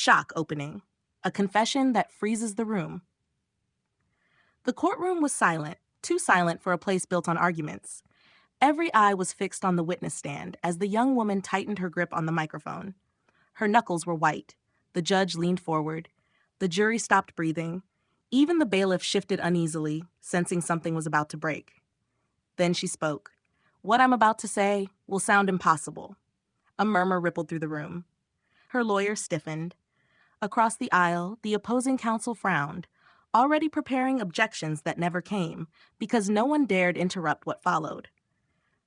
Shock opening. A confession that freezes the room. The courtroom was silent, too silent for a place built on arguments. Every eye was fixed on the witness stand as the young woman tightened her grip on the microphone. Her knuckles were white. The judge leaned forward. The jury stopped breathing. Even the bailiff shifted uneasily, sensing something was about to break. Then she spoke. What I'm about to say will sound impossible. A murmur rippled through the room. Her lawyer stiffened. Across the aisle, the opposing counsel frowned, already preparing objections that never came, because no one dared interrupt what followed.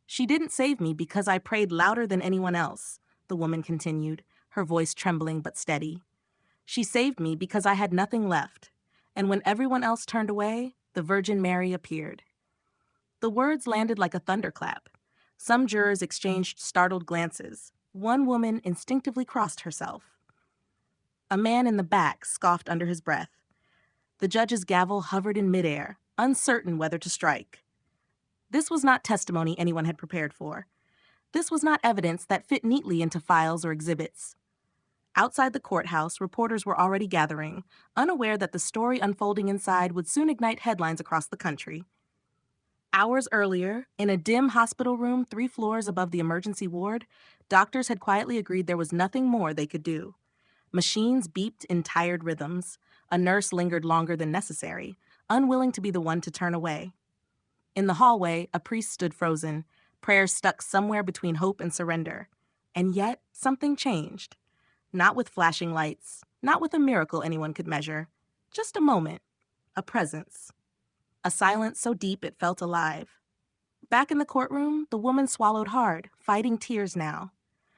She didn't save me because I prayed louder than anyone else, the woman continued, her voice trembling but steady. She saved me because I had nothing left, and when everyone else turned away, the Virgin Mary appeared. The words landed like a thunderclap. Some jurors exchanged startled glances. One woman instinctively crossed herself. A man in the back scoffed under his breath. The judge's gavel hovered in midair, uncertain whether to strike. This was not testimony anyone had prepared for. This was not evidence that fit neatly into files or exhibits. Outside the courthouse, reporters were already gathering, unaware that the story unfolding inside would soon ignite headlines across the country. Hours earlier, in a dim hospital room 3 floors above the emergency ward, doctors had quietly agreed there was nothing more they could do. Machines beeped in tired rhythms. A nurse lingered longer than necessary, unwilling to be the one to turn away. In the hallway, a priest stood frozen, prayers stuck somewhere between hope and surrender. And yet, something changed. Not with flashing lights, not with a miracle anyone could measure. Just a moment, a presence. A silence so deep it felt alive. Back in the courtroom, the woman swallowed hard, fighting tears now.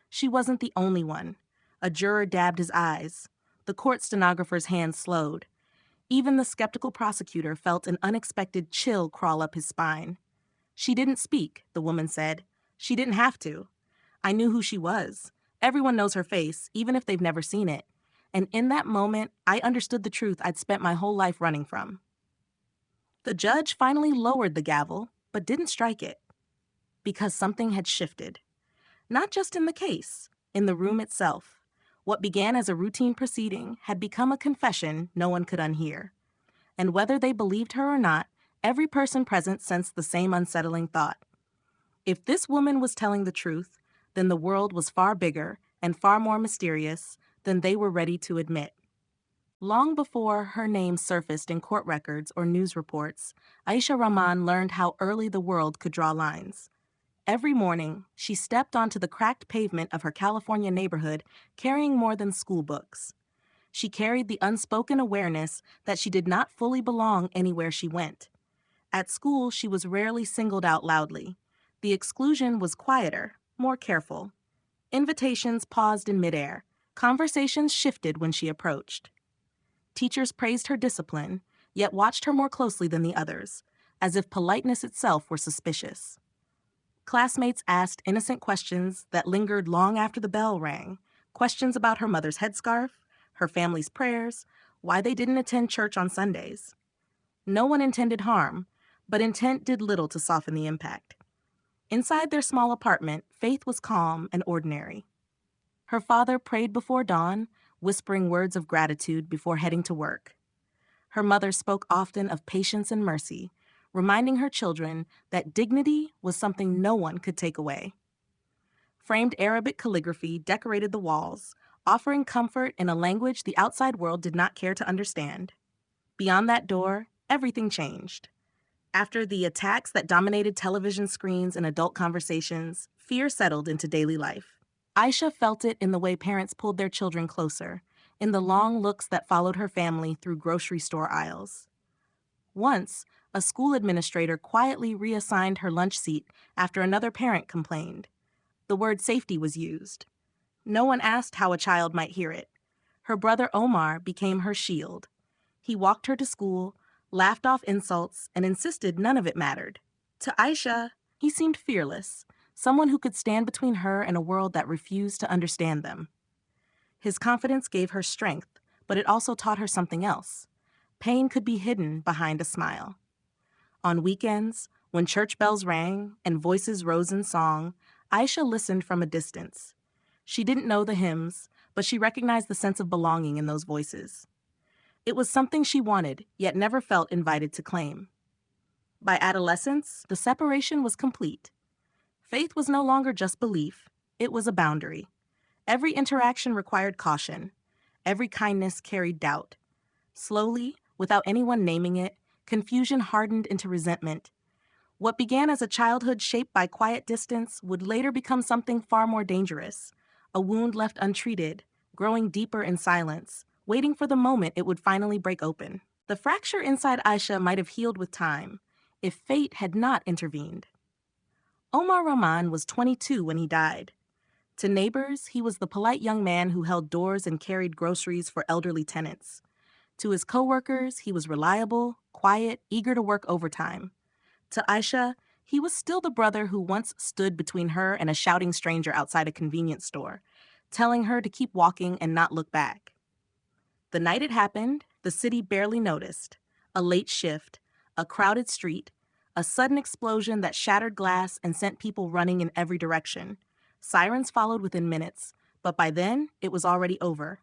She wasn't the only one. A juror dabbed his eyes. The court stenographer's hand slowed. Even the skeptical prosecutor felt an unexpected chill crawl up his spine. She didn't speak, the woman said. She didn't have to. I knew who she was. Everyone knows her face, even if they've never seen it. And in that moment, I understood the truth I'd spent my whole life running from. The judge finally lowered the gavel, but didn't strike it. Because something had shifted. Not just in the case, in the room itself. What began as a routine proceeding had become a confession no one could unhear. And whether they believed her or not, every person present sensed the same unsettling thought. If this woman was telling the truth, then the world was far bigger and far more mysterious than they were ready to admit. Long before her name surfaced in court records or news reports, Aisha Rahman learned how early the world could draw lines. Every morning, she stepped onto the cracked pavement of her California neighborhood carrying more than school books. She carried the unspoken awareness that she did not fully belong anywhere she went. At school, she was rarely singled out loudly. The exclusion was quieter, more careful. Invitations paused in midair. Conversations shifted when she approached. Teachers praised her discipline, yet watched her more closely than the others, as if politeness itself were suspicious. Classmates asked innocent questions that lingered long after the bell rang, questions about her mother's headscarf, her family's prayers, why they didn't attend church on Sundays. No one intended harm, but intent did little to soften the impact. Inside their small apartment, Faith was calm and ordinary. Her father prayed before dawn, whispering words of gratitude before heading to work. Her mother spoke often of patience and mercy, reminding her children that dignity was something no one could take away. Framed Arabic calligraphy decorated the walls, offering comfort in a language the outside world did not care to understand. Beyond that door, everything changed. After the attacks that dominated television screens and adult conversations, fear settled into daily life. Aisha felt it in the way parents pulled their children closer, in the long looks that followed her family through grocery store aisles. Once, a school administrator quietly reassigned her lunch seat after another parent complained. The word safety was used. No one asked how a child might hear it. Her brother Omar became her shield. He walked her to school, laughed off insults, and insisted none of it mattered. To Aisha, he seemed fearless, someone who could stand between her and a world that refused to understand them. His confidence gave her strength, but it also taught her something else. Pain could be hidden behind a smile. On weekends, when church bells rang and voices rose in song, Aisha listened from a distance. She didn't know the hymns, but she recognized the sense of belonging in those voices. It was something she wanted, yet never felt invited to claim. By adolescence, the separation was complete. Faith was no longer just belief, it was a boundary. Every interaction required caution. Every kindness carried doubt. Slowly, without anyone naming it, confusion hardened into resentment. What began as a childhood shaped by quiet distance would later become something far more dangerous, a wound left untreated, growing deeper in silence, waiting for the moment it would finally break open. The fracture inside Aisha might have healed with time, if fate had not intervened. Omar Rahman was 22 when he died. To neighbors, he was the polite young man who held doors and carried groceries for elderly tenants. To his coworkers, he was reliable, quiet, eager to work overtime. To Aisha, he was still the brother who once stood between her and a shouting stranger outside a convenience store, telling her to keep walking and not look back. The night it happened, the city barely noticed. A late shift, a crowded street, a sudden explosion that shattered glass and sent people running in every direction. Sirens followed within minutes, but by then, it was already over.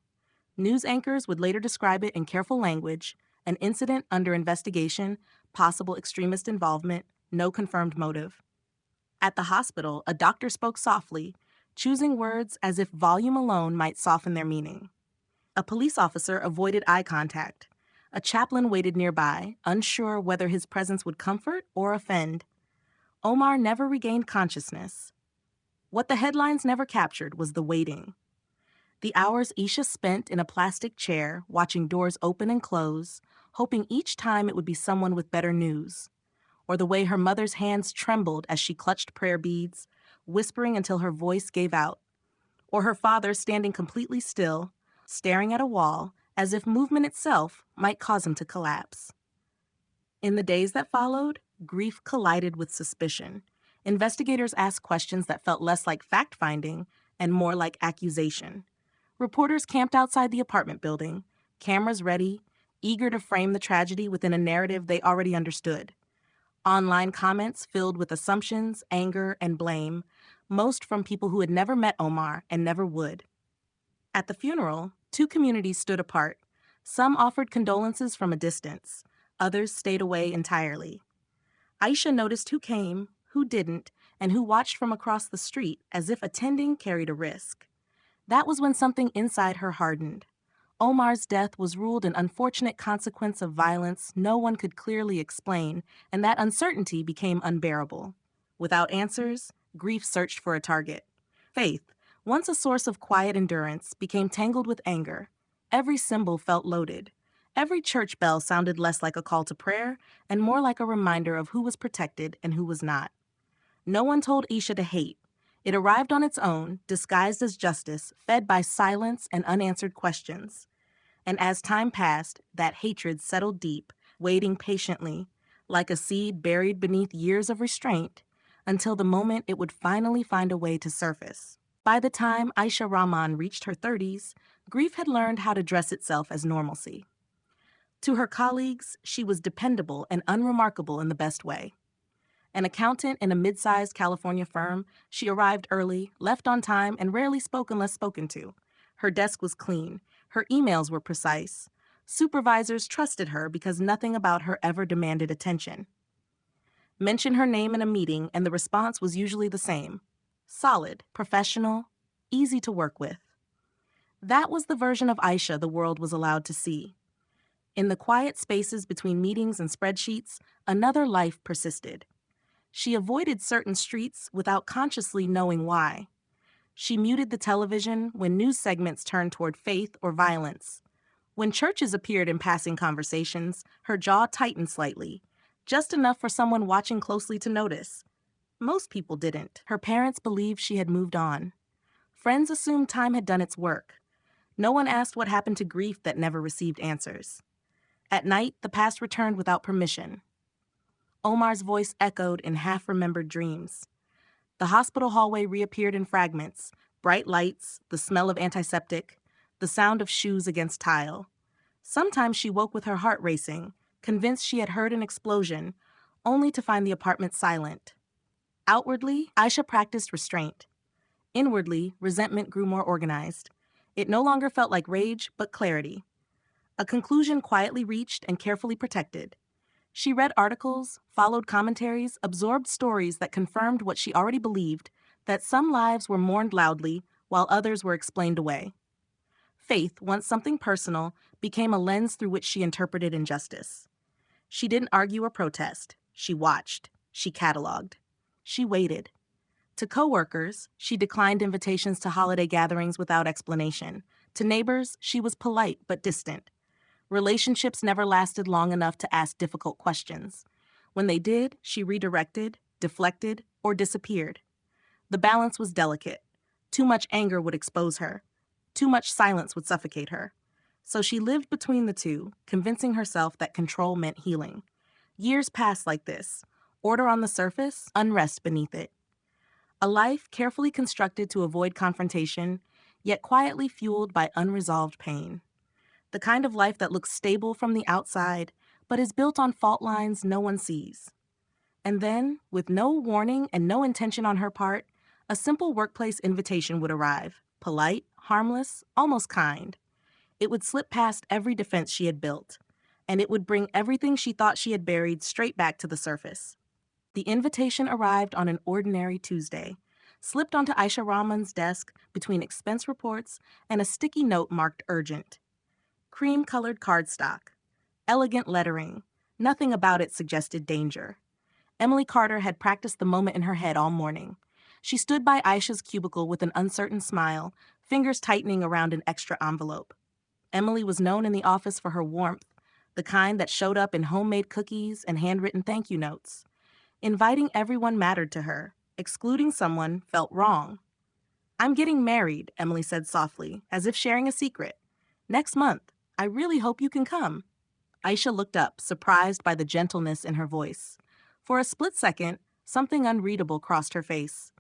News anchors would later describe it in careful language: an incident under investigation, possible extremist involvement, no confirmed motive. At the hospital, a doctor spoke softly, choosing words as if volume alone might soften their meaning. A police officer avoided eye contact. A chaplain waited nearby, unsure whether his presence would comfort or offend. Omar never regained consciousness. What the headlines never captured was the waiting. The hours Isha spent in a plastic chair, watching doors open and close, hoping each time it would be someone with better news. Or the way her mother's hands trembled as she clutched prayer beads, whispering until her voice gave out. Or her father standing completely still, staring at a wall, as if movement itself might cause him to collapse. In the days that followed, grief collided with suspicion. Investigators asked questions that felt less like fact-finding and more like accusation. Reporters camped outside the apartment building, cameras ready, eager to frame the tragedy within a narrative they already understood. Online comments filled with assumptions, anger, and blame, most from people who had never met Omar and never would. At the funeral, two communities stood apart. Some offered condolences from a distance. Others stayed away entirely. Aisha noticed who came, who didn't, and who watched from across the street as if attending carried a risk. That was when something inside her hardened. Omar's death was ruled an unfortunate consequence of violence no one could clearly explain, and that uncertainty became unbearable. Without answers, grief searched for a target. Faith, once a source of quiet endurance, became tangled with anger. Every symbol felt loaded. Every church bell sounded less like a call to prayer and more like a reminder of who was protected and who was not. No one told Isha to hate. It arrived on its own, disguised as justice, fed by silence and unanswered questions. And as time passed, that hatred settled deep, waiting patiently, like a seed buried beneath years of restraint, until the moment it would finally find a way to surface. By the time Aisha Rahman reached her 30s, grief had learned how to dress itself as normalcy. To her colleagues, she was dependable and unremarkable in the best way. An accountant in a mid-sized California firm, she arrived early, left on time, and rarely spoke unless spoken to. Her desk was clean. Her emails were precise. Supervisors trusted her because nothing about her ever demanded attention. Mention her name in a meeting, and the response was usually the same: solid, professional, easy to work with. That was the version of Aisha the world was allowed to see. In the quiet spaces between meetings and spreadsheets, another life persisted. She avoided certain streets without consciously knowing why. She muted the television when news segments turned toward faith or violence. When churches appeared in passing conversations, her jaw tightened slightly, just enough for someone watching closely to notice. Most people didn't. Her parents believed she had moved on. Friends assumed time had done its work. No one asked what happened to grief that never received answers. At night, the past returned without permission. Omar's voice echoed in half-remembered dreams. The hospital hallway reappeared in fragments: bright lights, the smell of antiseptic, the sound of shoes against tile. Sometimes she woke with her heart racing, convinced she had heard an explosion, only to find the apartment silent. Outwardly, Aisha practiced restraint. Inwardly, resentment grew more organized. It no longer felt like rage, but clarity. A conclusion quietly reached and carefully protected. She read articles, followed commentaries, absorbed stories that confirmed what she already believed, that some lives were mourned loudly while others were explained away. Faith, once something personal, became a lens through which she interpreted injustice. She didn't argue or protest. She watched. She cataloged. She waited. To coworkers, she declined invitations to holiday gatherings without explanation. To neighbors, she was polite but distant. Relationships never lasted long enough to ask difficult questions. When they did, she redirected, deflected, or disappeared. The balance was delicate. Too much anger would expose her. Too much silence would suffocate her. So she lived between the two, convincing herself that control meant healing. Years passed like this. Order on the surface, unrest beneath it. A life carefully constructed to avoid confrontation, yet quietly fueled by unresolved pain. The kind of life that looks stable from the outside, but is built on fault lines no one sees. And then, with no warning and no intention on her part, a simple workplace invitation would arrive, polite, harmless, almost kind. It would slip past every defense she had built, and it would bring everything she thought she had buried straight back to the surface. The invitation arrived on an ordinary Tuesday, slipped onto Aisha Rahman's desk between expense reports and a sticky note marked urgent. Cream-colored cardstock, elegant lettering, nothing about it suggested danger. Emily Carter had practiced the moment in her head all morning. She stood by Aisha's cubicle with an uncertain smile, fingers tightening around an extra envelope. Emily was known in the office for her warmth, the kind that showed up in homemade cookies and handwritten thank you notes. Inviting everyone mattered to her. Excluding someone felt wrong. "I'm getting married," Emily said softly, as if sharing a secret. "Next month. I really hope you can come." Aisha looked up, surprised by the gentleness in her voice. For a split second, something unreadable crossed her face.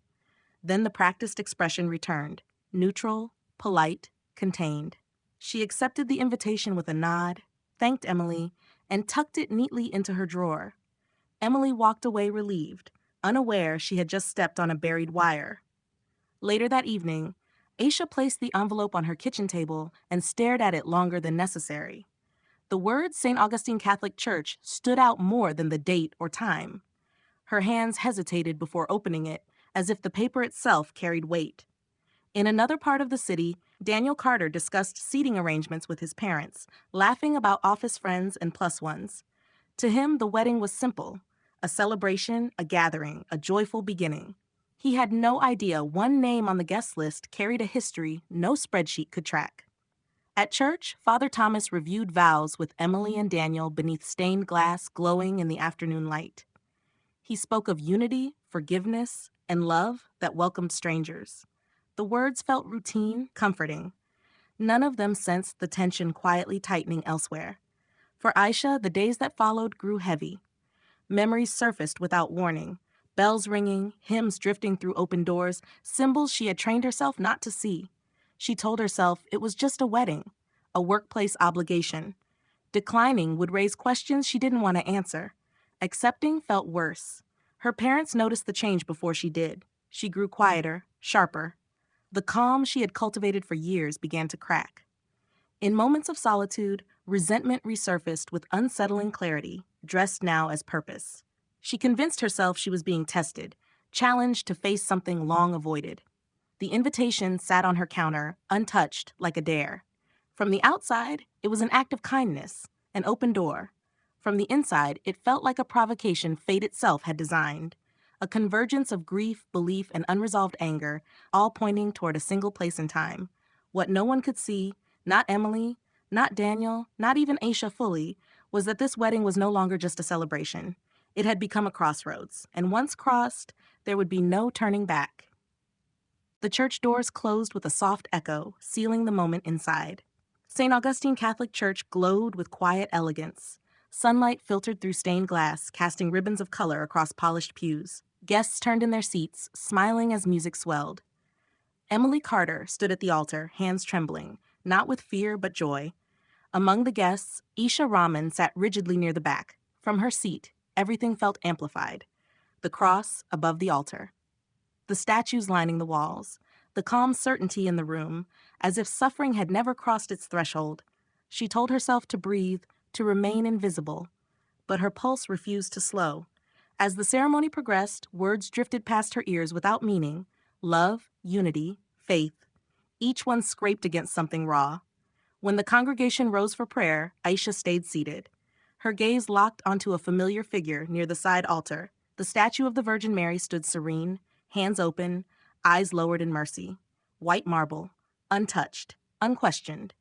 Then the practiced expression returned, neutral, polite, contained. She accepted the invitation with a nod, thanked Emily, and tucked it neatly into her drawer. Emily walked away relieved, unaware she had just stepped on a buried wire. Later that evening, Aisha placed the envelope on her kitchen table and stared at it longer than necessary. The words St. Augustine Catholic Church stood out more than the date or time. Her hands hesitated before opening it, as if the paper itself carried weight. In another part of the city, Daniel Carter discussed seating arrangements with his parents, laughing about office friends and plus ones. To him, the wedding was simple, a celebration, a gathering, a joyful beginning. He had no idea one name on the guest list carried a history no spreadsheet could track. At church, Father Thomas reviewed vows with Emily and Daniel beneath stained glass glowing in the afternoon light. He spoke of unity, forgiveness, and love that welcomed strangers. The words felt routine, comforting. None of them sensed the tension quietly tightening elsewhere. For Aisha, the days that followed grew heavy. Memories surfaced without warning, bells ringing, hymns drifting through open doors, symbols she had trained herself not to see. She told herself it was just a wedding, a workplace obligation. Declining would raise questions she didn't want to answer. Accepting felt worse. Her parents noticed the change before she did. She grew quieter, sharper. The calm she had cultivated for years began to crack. In moments of solitude, resentment resurfaced with unsettling clarity, dressed now as purpose. She convinced herself she was being tested, challenged to face something long avoided. The invitation sat on her counter, untouched, like a dare. From the outside, it was an act of kindness, an open door. From the inside, it felt like a provocation fate itself had designed. A convergence of grief, belief, and unresolved anger, all pointing toward a single place in time. What no one could see, not Emily, not Daniel, not even Aisha fully, was that this wedding was no longer just a celebration. It had become a crossroads, and once crossed, there would be no turning back. The church doors closed with a soft echo, sealing the moment inside. St. Augustine Catholic Church glowed with quiet elegance. Sunlight filtered through stained glass, casting ribbons of color across polished pews. Guests turned in their seats, smiling as music swelled. Emily Carter stood at the altar, hands trembling, not with fear but joy. Among the guests, Aisha Rahman sat rigidly near the back. From her seat, everything felt amplified. The cross above the altar. The statues lining the walls. the calm certainty in the room, as if suffering had never crossed its threshold. She told herself to breathe, to remain invisible, but her pulse refused to slow. As the ceremony progressed, words drifted past her ears without meaning: love, unity, faith. Each one scraped against something raw. When the congregation rose for prayer, Aisha stayed seated. Her gaze locked onto a familiar figure near the side altar. The statue of the Virgin Mary stood serene, hands open, eyes lowered in mercy. White marble, untouched, unquestioned.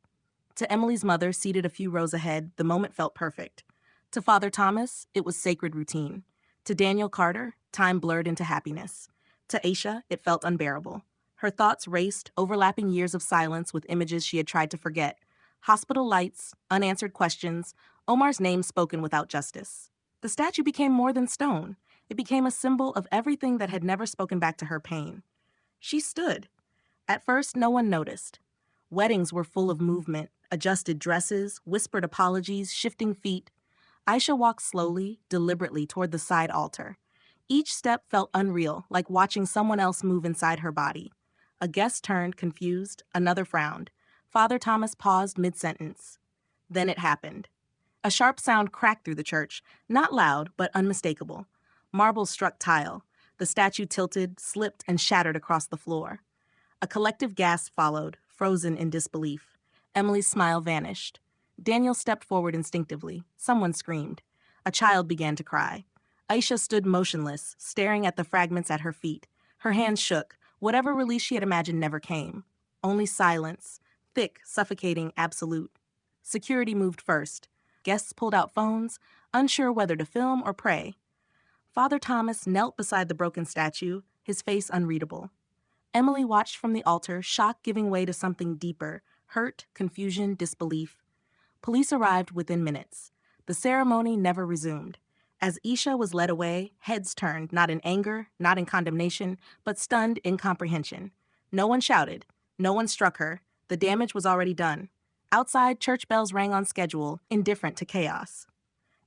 To Emily's mother, seated a few rows ahead, the moment felt perfect. To Father Thomas, it was sacred routine. To Daniel Carter, time blurred into happiness. To Aisha, it felt unbearable. Her thoughts raced, overlapping years of silence with images she had tried to forget. Hospital lights, unanswered questions, Omar's name spoken without justice. The statue became more than stone. It became a symbol of everything that had never spoken back to her pain. She stood. At first, no one noticed. Weddings were full of movement, adjusted dresses, whispered apologies, shifting feet. Aisha walked slowly, deliberately toward the side altar. Each step felt unreal, like watching someone else move inside her body. A guest turned, confused, another frowned. Father Thomas paused mid-sentence. Then it happened. A sharp sound cracked through the church, not loud, but unmistakable. Marbles struck tile. The statue tilted, slipped, and shattered across the floor. A collective gasp followed, frozen in disbelief. Emily's smile vanished. Daniel stepped forward instinctively. Someone screamed. A child began to cry. Aisha stood motionless, staring at the fragments at her feet. Her hands shook. Whatever release she had imagined never came. Only silence, thick, suffocating, absolute. Security moved first. Guests pulled out phones, unsure whether to film or pray. Father Thomas knelt beside the broken statue, his face unreadable. Emily watched from the altar, shock giving way to something deeper: hurt, confusion, disbelief. Police arrived within minutes. The ceremony never resumed. As Isha was led away, heads turned, not in anger, not in condemnation, but stunned incomprehension. No one shouted. No one struck her. The damage was already done. Outside, church bells rang on schedule, indifferent to chaos.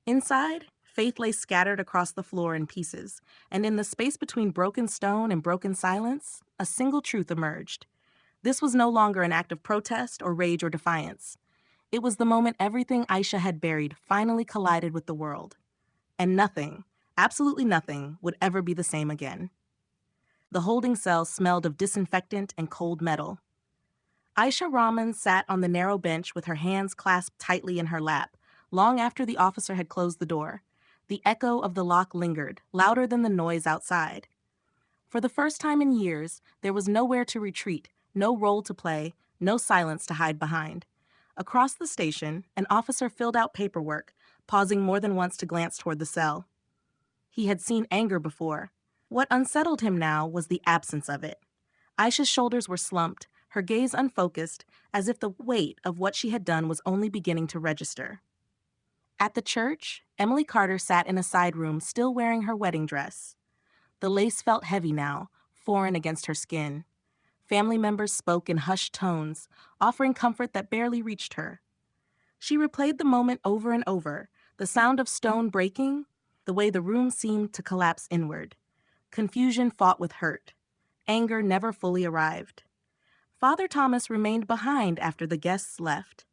Inside, faith lay scattered across the floor in pieces, and in the space between broken stone and broken silence, a single truth emerged. This was no longer an act of protest or rage or defiance. It was the moment everything Aisha had buried finally collided with the world. And nothing, absolutely nothing, would ever be the same again. The holding cell smelled of disinfectant and cold metal. Aisha Rahman sat on the narrow bench with her hands clasped tightly in her lap, long after the officer had closed the door. The echo of the lock lingered, louder than the noise outside. For the first time in years, there was nowhere to retreat, no role to play, no silence to hide behind. Across the station, an officer filled out paperwork, pausing more than once to glance toward the cell. He had seen anger before. What unsettled him now was the absence of it. Aisha's shoulders were slumped, her gaze unfocused, as if the weight of what she had done was only beginning to register. At the church, Emily Carter sat in a side room, still wearing her wedding dress. The lace felt heavy now, foreign against her skin. Family members spoke in hushed tones, offering comfort that barely reached her. She replayed the moment over and over, the sound of stone breaking, the way the room seemed to collapse inward. Confusion fought with hurt. Anger never fully arrived. Father Thomas remained behind after the guests left.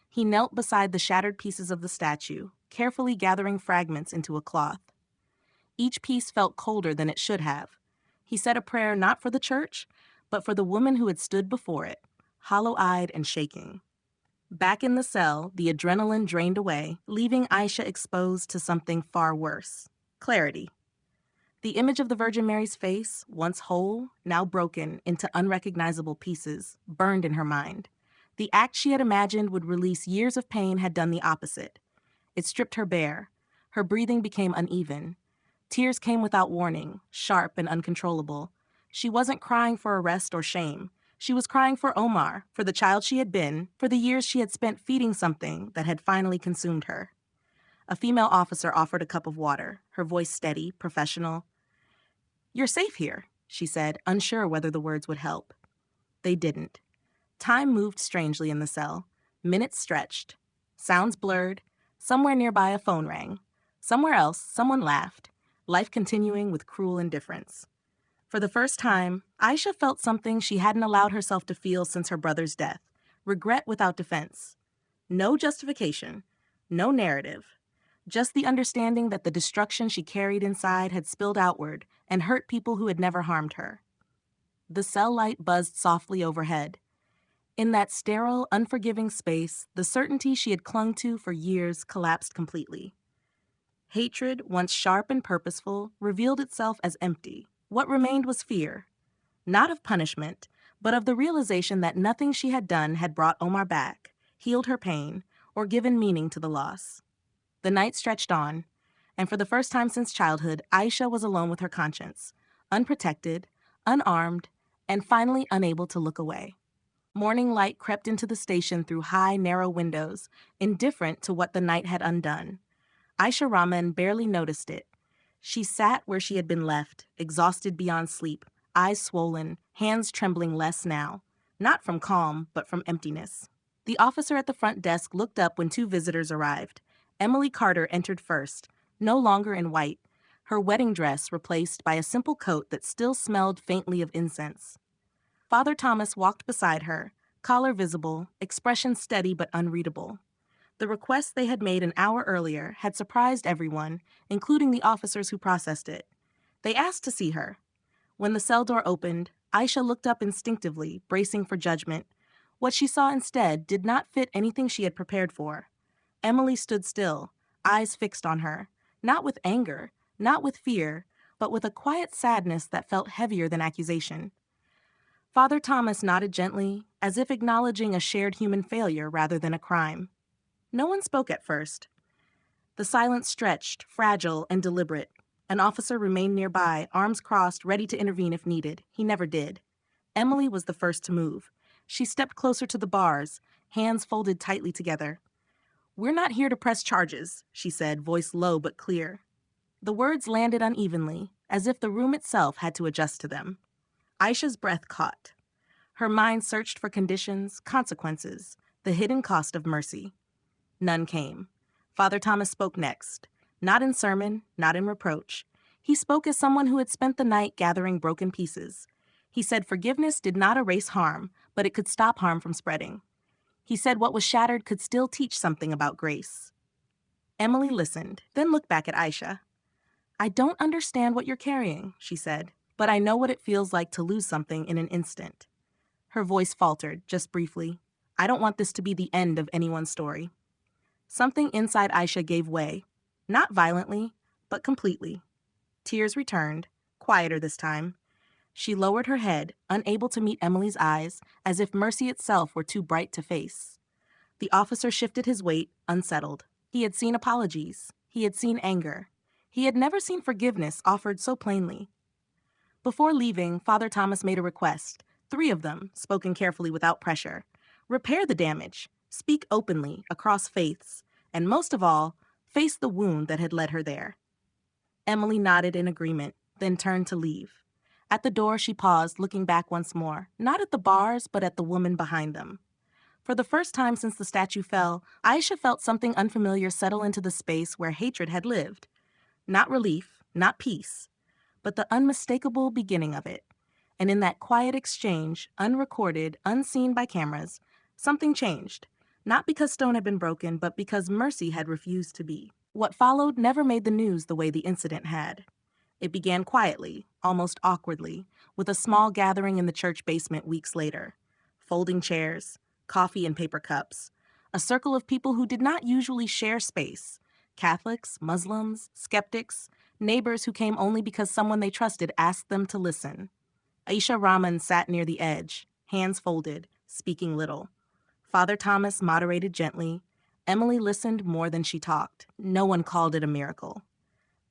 He knelt beside the shattered pieces of the statue, carefully gathering fragments into a cloth. Each piece felt colder than it should have. He said a prayer not for the church, but for the woman who had stood before it, hollow-eyed and shaking. Back in the cell, the adrenaline drained away, leaving Aisha exposed to something far worse: clarity. The image of the Virgin Mary's face, once whole, now broken into unrecognizable pieces, burned in her mind. The act she had imagined would release years of pain had done the opposite. It stripped her bare. Her breathing became uneven. Tears came without warning, sharp and uncontrollable. She wasn't crying for arrest or shame. She was crying for Omar, for the child she had been, for the years she had spent feeding something that had finally consumed her. A female officer offered a cup of water, her voice steady, professional. "You're safe here," she said, unsure whether the words would help. They didn't. Time moved strangely in the cell. Minutes stretched. Sounds blurred. Somewhere nearby a phone rang. Somewhere else, someone laughed. Life continuing with cruel indifference. For the first time, Aisha felt something she hadn't allowed herself to feel since her brother's death: regret without defense. No justification, no narrative, just the understanding that the destruction she carried inside had spilled outward and hurt people who had never harmed her. The cell light buzzed softly overhead. In that sterile, unforgiving space, the certainty she had clung to for years collapsed completely. Hatred, once sharp and purposeful, revealed itself as empty. What remained was fear, not of punishment, but of the realization that nothing she had done had brought Omar back, healed her pain, or given meaning to the loss. The night stretched on, and for the first time since childhood, Aisha was alone with her conscience, unprotected, unarmed, and finally unable to look away. Morning light crept into the station through high, narrow windows, indifferent to what the night had undone. Aisha Rahman barely noticed it. She sat where she had been left, exhausted beyond sleep, eyes swollen, hands trembling less now, not from calm, but from emptiness. The officer at the front desk looked up when two visitors arrived. Emily Carter entered first, no longer in white, her wedding dress replaced by a simple coat that still smelled faintly of incense. Father Thomas walked beside her, collar visible, expression steady but unreadable. The request they had made an hour earlier had surprised everyone, including the officers who processed it. They asked to see her. When the cell door opened, Aisha looked up instinctively, bracing for judgment. What she saw instead did not fit anything she had prepared for. Emily stood still, eyes fixed on her, not with anger, not with fear, but with a quiet sadness that felt heavier than accusation. Father Thomas nodded gently, as if acknowledging a shared human failure rather than a crime. No one spoke at first. The silence stretched, fragile and deliberate. An officer remained nearby, arms crossed, ready to intervene if needed. He never did. Emily was the first to move. She stepped closer to the bars, hands folded tightly together. "We're not here to press charges," she said, voice low but clear. The words landed unevenly, as if the room itself had to adjust to them. Aisha's breath caught. Her mind searched for conditions, consequences, the hidden cost of mercy. None came. Father Thomas spoke next, not in sermon, not in reproach. He spoke as someone who had spent the night gathering broken pieces. He said forgiveness did not erase harm, but it could stop harm from spreading. He said what was shattered could still teach something about grace. Emily listened, then looked back at Aisha. "I don't understand what you're carrying," she said, "but I know what it feels like to lose something in an instant." Her voice faltered, just briefly. "I don't want this to be the end of anyone's story." Something inside Aisha gave way, not violently, but completely. Tears returned, quieter this time. She lowered her head, unable to meet Emily's eyes, as if mercy itself were too bright to face. The officer shifted his weight, unsettled. He had seen apologies. He had seen anger. He had never seen forgiveness offered so plainly. Before leaving, Father Thomas made a request, 3 of them, spoken carefully without pressure. Repair the damage, speak openly, across faiths, and most of all, face the wound that had led her there. Emily nodded in agreement, then turned to leave. At the door, she paused, looking back once more, not at the bars, but at the woman behind them. For the first time since the statue fell, Aisha felt something unfamiliar settle into the space where hatred had lived. Not relief, not peace, but the unmistakable beginning of it. And in that quiet exchange, unrecorded, unseen by cameras, something changed. Not because stone had been broken, but because mercy had refused to be. What followed never made the news the way the incident had. It began quietly, almost awkwardly, with a small gathering in the church basement weeks later. Folding chairs, coffee and paper cups, a circle of people who did not usually share space. Catholics, Muslims, skeptics, neighbors who came only because someone they trusted asked them to listen. Aisha Rahman sat near the edge, hands folded, speaking little. Father Thomas moderated gently. Emily listened more than she talked. No one called it a miracle.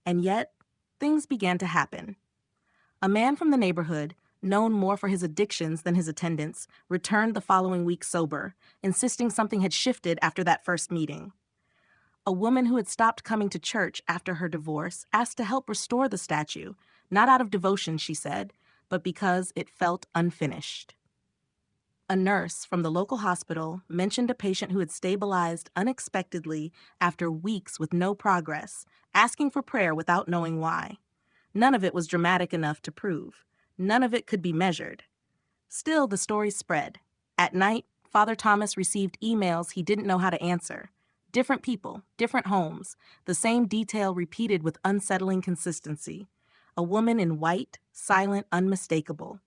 And yet, things began to happen. A man from the neighborhood, known more for his addictions than his attendance, returned the following week sober, insisting something had shifted after that first meeting. A woman who had stopped coming to church after her divorce asked to help restore the statue, not out of devotion, she said, but because it felt unfinished. A nurse from the local hospital mentioned a patient who had stabilized unexpectedly after weeks with no progress, asking for prayer without knowing why. None of it was dramatic enough to prove. None of it could be measured. Still, the story spread. At night, Father Thomas received emails he didn't know how to answer. Different people, different homes, the same detail repeated with unsettling consistency. A woman in white, silent, unmistakable.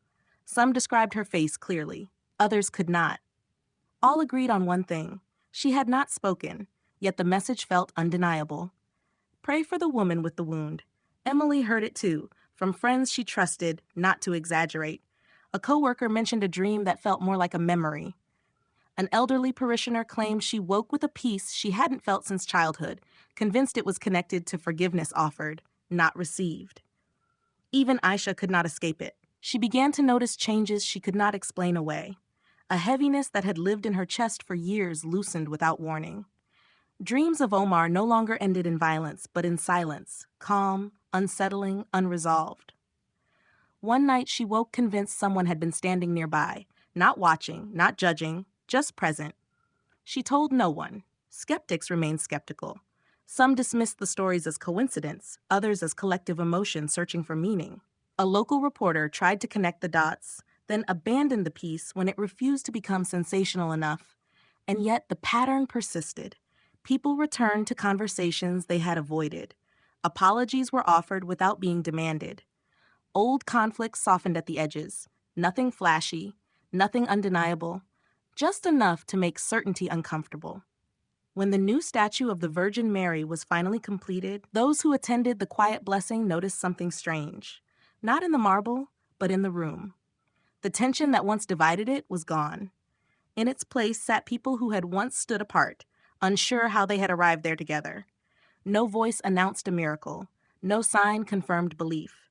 Some described her face clearly, others could not. All agreed on one thing. She had not spoken, yet the message felt undeniable. Pray for the woman with the wound. Emily heard it too, from friends she trusted, not to exaggerate. A coworker mentioned a dream that felt more like a memory. An elderly parishioner claimed she woke with a peace she hadn't felt since childhood, convinced it was connected to forgiveness offered, not received. Even Aisha could not escape it. She began to notice changes she could not explain away. A heaviness that had lived in her chest for years loosened without warning. Dreams of Omar no longer ended in violence, but in silence, calm, unsettling, unresolved. One night she woke convinced someone had been standing nearby, not watching, not judging, just present. She told no one. Skeptics remained skeptical. Some dismissed the stories as coincidence, others as collective emotion searching for meaning. A local reporter tried to connect the dots, then abandoned the piece when it refused to become sensational enough. And yet the pattern persisted. People returned to conversations they had avoided. Apologies were offered without being demanded. Old conflicts softened at the edges. Nothing flashy, nothing undeniable, just enough to make certainty uncomfortable. When the new statue of the Virgin Mary was finally completed, those who attended the quiet blessing noticed something strange. Not in the marble, but in the room. The tension that once divided it was gone. In its place sat people who had once stood apart, unsure how they had arrived there together. No voice announced a miracle. No sign confirmed belief.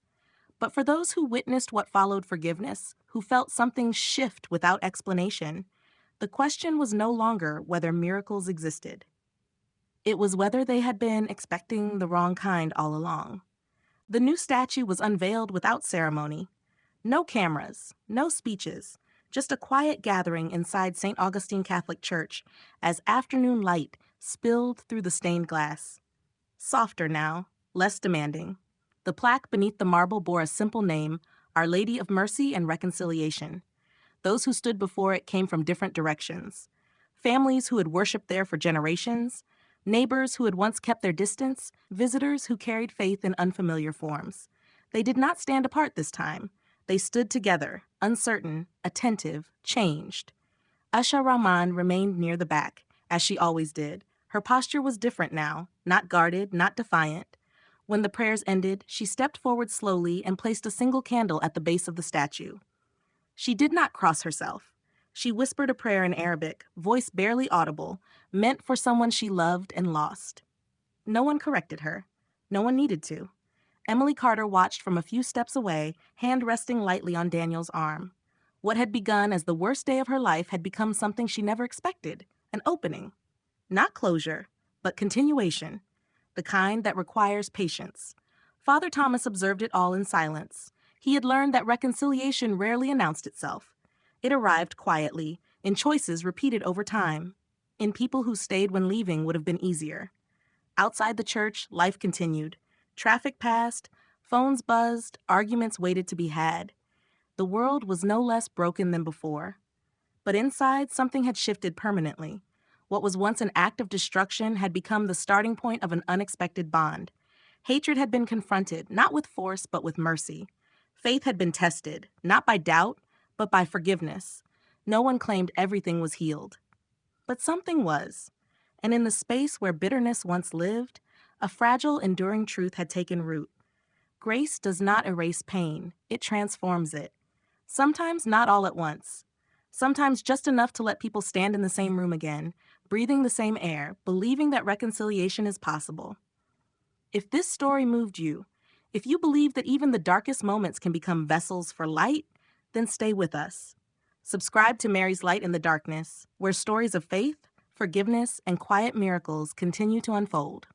But for those who witnessed what followed forgiveness, who felt something shift without explanation, the question was no longer whether miracles existed. It was whether they had been expecting the wrong kind all along. The new statue was unveiled without ceremony. No cameras, no speeches, just a quiet gathering inside St. Augustine Catholic Church as afternoon light spilled through the stained glass. Softer now, less demanding. The plaque beneath the marble bore a simple name, Our Lady of Mercy and Reconciliation. Those who stood before it came from different directions. Families who had worshipped there for generations, neighbors who had once kept their distance, visitors who carried faith in unfamiliar forms. They did not stand apart this time. They stood together, uncertain, attentive, changed. Asha Rahman remained near the back, as she always did. Her posture was different now, not guarded, not defiant. When the prayers ended, she stepped forward slowly and placed a single candle at the base of the statue. She did not cross herself. She whispered a prayer in Arabic, voice barely audible, meant for someone she loved and lost. No one corrected her. No one needed to. Emily Carter watched from a few steps away, hand resting lightly on Daniel's arm. What had begun as the worst day of her life had become something she never expected, an opening. Not closure, but continuation, the kind that requires patience. Father Thomas observed it all in silence. He had learned that reconciliation rarely announced itself. It arrived quietly, in choices repeated over time, in people who stayed when leaving would have been easier. Outside the church, life continued. Traffic passed, phones buzzed, arguments waited to be had. The world was no less broken than before. But inside, something had shifted permanently. What was once an act of destruction had become the starting point of an unexpected bond. Hatred had been confronted, not with force, but with mercy. Faith had been tested, not by doubt, but by forgiveness. No one claimed everything was healed. But something was. And in the space where bitterness once lived, a fragile, enduring truth had taken root. Grace does not erase pain, it transforms it. Sometimes not all at once. Sometimes just enough to let people stand in the same room again, breathing the same air, believing that reconciliation is possible. If this story moved you, if you believe that even the darkest moments can become vessels for light, then stay with us. Subscribe to Mary's Light in the Darkness, where stories of faith, forgiveness, and quiet miracles continue to unfold.